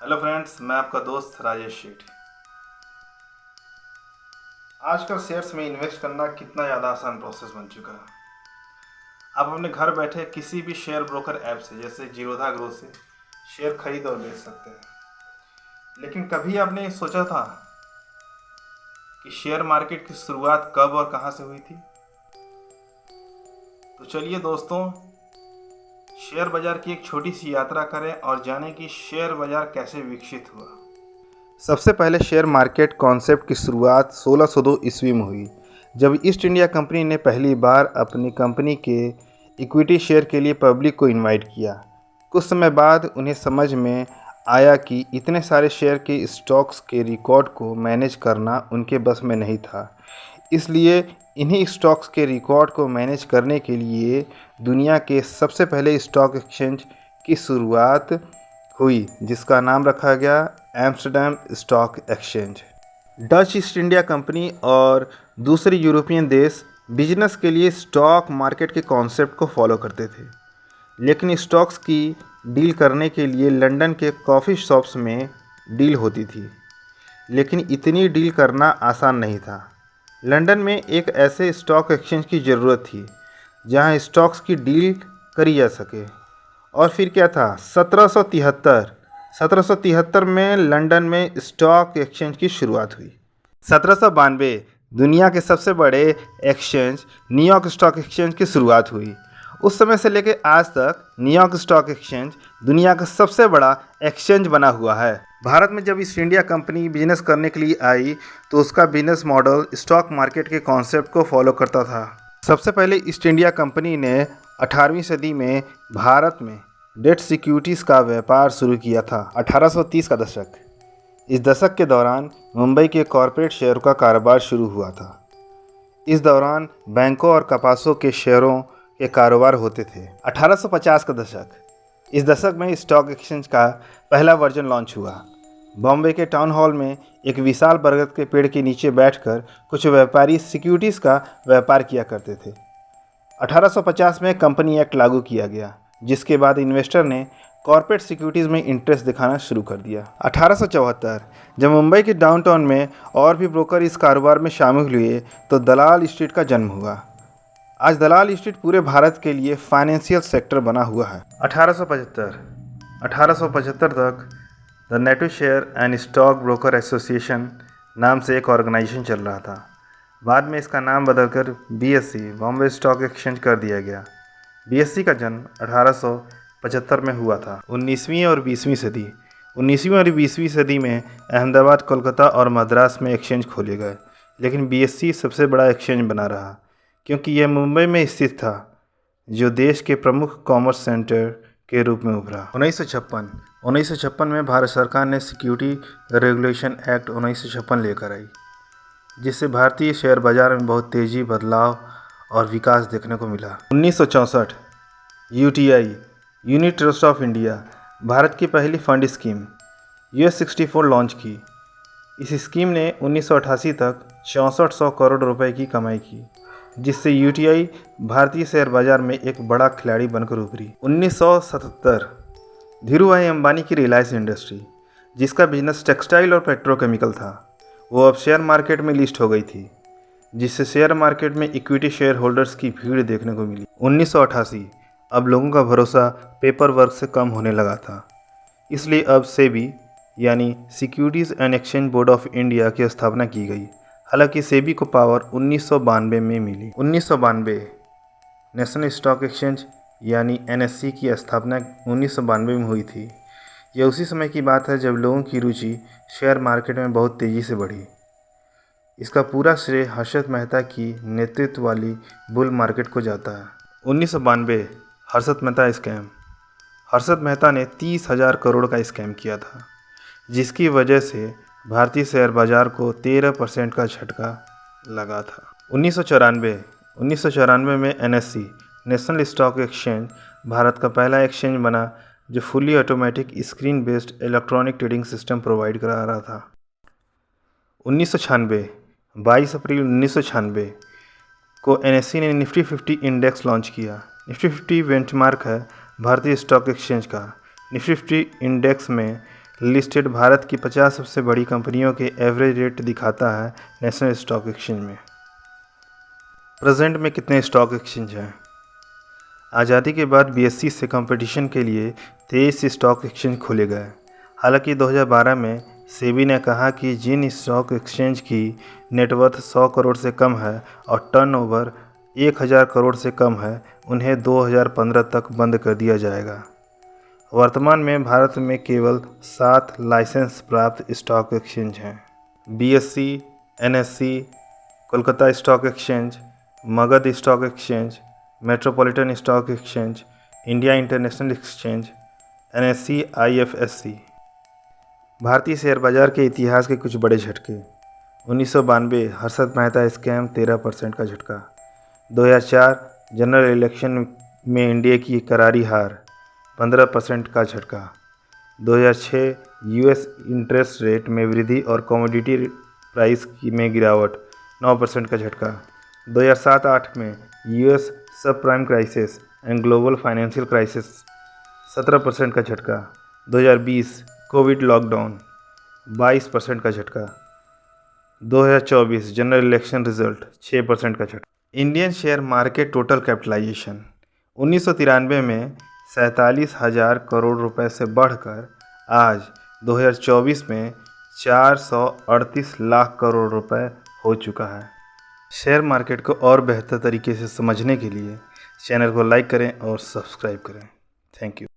Hello friends, मैं आपका दोस्त राजेश शेठ। आजकल शेयर्स में इन्वेस्ट करना कितना ज़्यादा आसान प्रोसेस बन चुका है। आप अपने घर बैठे किसी भी शेयर ब्रोकर ऐप से जैसे जीरोधा ग्रो से शेयर खरीद और बेच सकते हैं। लेकिन कभी आपने सोचा था कि शेयर मार्केट की शुरुआत कब और कहाँ से हुई थी? तो चलिए दोस्तों, शेयर बाज़ार की एक छोटी सी यात्रा करें और जानें कि शेयर बाज़ार कैसे विकसित हुआ। सबसे पहले शेयर मार्केट कॉन्सेप्ट की शुरुआत 1602 ईस्वी में हुई, जब ईस्ट इंडिया कंपनी ने पहली बार अपनी कंपनी के इक्विटी शेयर के लिए पब्लिक को इनवाइट किया। कुछ समय बाद उन्हें समझ में आया कि इतने सारे शेयर के स्टॉक्स के रिकॉर्ड को मैनेज करना उनके बस में नहीं था। इसलिए इन्हीं स्टॉक्स के रिकॉर्ड को मैनेज करने के लिए दुनिया के सबसे पहले स्टॉक एक्सचेंज की शुरुआत हुई, जिसका नाम रखा गया Amsterdam stock exchange. Dutch east India company और दूसरे यूरोपियन देश बिजनेस के लिए स्टॉक मार्केट के कॉन्सेप्ट को फॉलो करते थे, लेकिन स्टॉक्स की डील करने के लिए लंदन के कॉफ़ी शॉप्स में डील होती थी। लेकिन इतनी डील करना आसान नहीं था। लंदन में एक ऐसे स्टॉक एक्सचेंज की ज़रूरत थी जहां स्टॉक्स की डील करी जा सके। और फिर क्या था, 1773 में लंदन में स्टॉक एक्सचेंज की शुरुआत हुई। 1792 दुनिया के सबसे बड़े एक्सचेंज न्यूयॉर्क स्टॉक एक्सचेंज की शुरुआत हुई। उस समय से लेकर आज तक न्यूयॉर्क स्टॉक एक्सचेंज दुनिया का सबसे बड़ा एक्सचेंज बना हुआ है। भारत में जब ईस्ट इंडिया कंपनी बिजनेस करने के लिए आई तो उसका बिजनेस मॉडल स्टॉक मार्केट के कॉन्सेप्ट को फॉलो करता था। सबसे पहले ईस्ट इंडिया कंपनी ने 18वीं सदी में भारत में डेट सिक्योरिटीज़ का व्यापार शुरू किया था। 1830 का दशक, इस दशक के दौरान मुंबई के कॉरपोरेट शेयरों का कारोबार शुरू हुआ था। इस दौरान बैंकों और कपासों के शेयरों के कारोबार होते थे। 1850 का दशक, इस दशक में स्टॉक एक्सचेंज का पहला वर्जन लॉन्च हुआ। बॉम्बे के टाउन हॉल में एक विशाल बरगद के पेड़ के नीचे बैठकर कुछ व्यापारी सिक्योरिटीज़ का व्यापार किया करते थे। 1850 में कंपनी एक्ट लागू किया गया, जिसके बाद इन्वेस्टर ने कॉर्पोरेट सिक्योरिटीज़ में इंटरेस्ट दिखाना शुरू कर दिया। 1874 जब मुंबई के डाउनटाउन में और भी ब्रोकर इस कारोबार में शामिल हुए तो दलाल स्ट्रीट का जन्म हुआ। आज दलाल स्ट्रीट पूरे भारत के लिए फाइनेंशियल सेक्टर बना हुआ है। 1875 तक the native share and stock broker association नाम से एक ऑर्गेनाइजेशन चल रहा था। बाद में इसका नाम बदलकर बीएसई बॉम्बे स्टॉक एक्सचेंज कर दिया गया। बीएसई का जन्म 1875 में हुआ था। 19वीं और 20वीं सदी में अहमदाबाद, कोलकाता और मद्रास में एक्सचेंज खोले गए, लेकिन बीएसई सबसे बड़ा एक्सचेंज बना रहा क्योंकि यह मुंबई में स्थित था, जो देश के प्रमुख कॉमर्स सेंटर के रूप में उभरा। 1956 में भारत सरकार ने सिक्योरिटी रेगुलेशन एक्ट 1956 लेकर आई, जिससे भारतीय शेयर बाजार में बहुत तेज़ी, बदलाव और विकास देखने को मिला। 1964 UTI unit trust of India Bharat की पहली फंड स्कीम US-64 लॉन्च की। इस स्कीम ने 1988 तक 6400 करोड़ रुपए की कमाई की, जिससे यूटीआई भारतीय शेयर बाजार में एक बड़ा खिलाड़ी बनकर उभरी। 1977 धीरूभाई अंबानी की रिलायंस इंडस्ट्री, जिसका बिजनेस टेक्सटाइल और पेट्रोकेमिकल था, वो अब शेयर मार्केट में लिस्ट हो गई थी, जिससे शेयर मार्केट में इक्विटी शेयर होल्डर्स की भीड़ देखने को मिली। 1988 अब लोगों का भरोसा पेपर वर्क से कम होने लगा था, इसलिए अब सेबी यानी securities and exchange board of India की स्थापना की गई। हालांकि सेबी को पावर 1992 में मिली। 1992 नेशनल स्टॉक एक्सचेंज यानी NSE की स्थापना 1992 में हुई थी। यह उसी समय की बात है जब लोगों की रुचि शेयर मार्केट में बहुत तेज़ी से बढ़ी। इसका पूरा श्रेय हर्षद मेहता की नेतृत्व वाली बुल मार्केट को जाता है। 1992 हर्षद मेहता स्कैम। हर्षद मेहता ने 30,000 करोड़ का स्कैम किया था, जिसकी वजह से भारतीय शेयर बाजार को 13% का झटका लगा था। 1994 में NSE national stock exchange Bharat का पहला एक्सचेंज बना जो fully automatic screen based electronic trading system provide करा रहा था। 22 अप्रैल 1996 को NSE ने निफ्टी 50 इंडेक्स लॉन्च किया। निफ्टी 50 बेंचमार्क है भारतीय स्टॉक एक्सचेंज का। निफ्टी 50 इंडेक्स में लिस्टेड भारत की 50 सबसे बड़ी कंपनियों के एवरेज रेट दिखाता है नेशनल स्टॉक एक्सचेंज में। प्रेजेंट में कितने स्टॉक एक्सचेंज हैं? आज़ादी के बाद बीएसई से कंपटीशन के लिए 23 स्टॉक एक्सचेंज खोले गए। हालांकि 2012 में सेबी ने कहा कि जिन स्टॉक एक्सचेंज की नेटवर्थ 100 करोड़ से कम है और टर्नओवर 1000 करोड़ से कम है, उन्हें 2015 तक बंद कर दिया जाएगा। वर्तमान में भारत में केवल 7 लाइसेंस प्राप्त स्टॉक एक्सचेंज हैं। BSE, NSE, Kolkata stock exchange, Magadh stock exchange, metropolitan stock exchange, India international exchange, NSE, IFSC. भारतीय शेयर बाजार के इतिहास के कुछ बड़े झटके। 1992 हर्षद मेहता स्कैम 13% का झटका। 2004 जनरल इलेक्शन में एनडीए की करारी हार 15% का झटका। 2006 यूएस इंटरेस्ट रेट में वृद्धि और कमोडिटी प्राइस में गिरावट 9% का झटका। 2007-8 में यूएस सब prime crisis and global financial crisis 17% का झटका। 2020 कोविड लॉकडाउन 22% का झटका। 2024 जनरल इलेक्शन रिजल्ट 6% का झटका। Indian share market total capitalisation 1993 में 47,000 करोड़ रुपए से बढ़कर आज 2024 में 438 लाख करोड़ रुपए हो चुका है। शेयर मार्केट को और बेहतर तरीके से समझने के लिए चैनल को लाइक करें और सब्सक्राइब करें। Thank you.